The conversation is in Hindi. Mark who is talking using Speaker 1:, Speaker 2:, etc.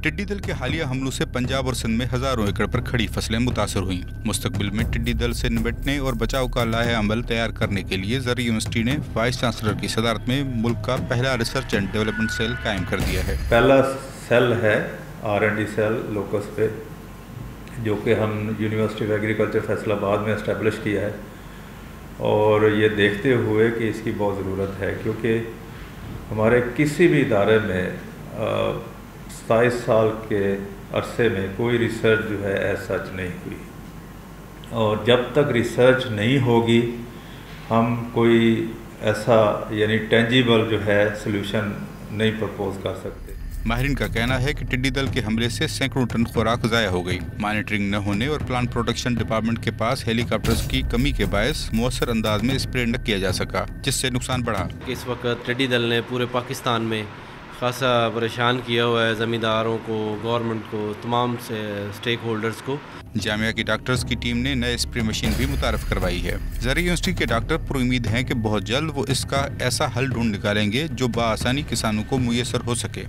Speaker 1: टिड्डी दल के हालिया हमलों से पंजाब और सिंध में हजारों एकड़ पर खड़ी फसलें मुतासर हुई। मुस्तकबिल में टिड्डी दल से निपटने और बचाव का लाहे अमल तैयार करने के लिए ज़री यूनिवर्सिटी ने वाइस चांसलर की सदारत में मुल्क का पहला रिसर्च एंड डेवलपमेंट सेल कायम कर दिया है।
Speaker 2: पहला सेल है R&D सेल लोकस पे, जो कि हम यूनिवर्सिटी ऑफ एग्रीकल्चर फैसलाबाद में इस्टेब्लिश किया है। और ये देखते हुए कि इसकी बहुत ज़रूरत है, क्योंकि हमारे किसी भी इदारे में 27 साल के अरसे में कोई रिसर्च जो है एज सच नहीं हुई, और जब तक रिसर्च नहीं होगी हम कोई ऐसा यानी टेंजिबल जो है सॉल्यूशन नहीं प्रपोज कर सकते।
Speaker 1: माहिरीन का कहना है कि टिड्डी दल के हमले से सैकड़ों टन खुराक ज़ाया हो गई। मॉनिटरिंग न होने और प्लांट प्रोटेक्शन डिपार्टमेंट के पास हेलीकॉप्टर्स की कमी के बायस मुअस्सर अंदाज में स्प्रे न किया जा सका, जिससे नुकसान बढ़ा।
Speaker 3: इस वक्त टिड्डी दल ने पूरे पाकिस्तान में खासा परेशान किया हुआ है, ज़मींदारों को, गवर्नमेंट को, तमाम से स्टेक होल्डर्स को।
Speaker 1: जामिया की डॉक्टर्स की टीम ने नए स्प्रे मशीन भी मुतारफ करवाई है। ज़री यूनिवर्सिटी के डॉक्टर पुरुम्मीद हैं कि बहुत जल्द वो इसका ऐसा हल ढूंढ निकालेंगे जो बआसानी किसानों को मुयसर हो सके।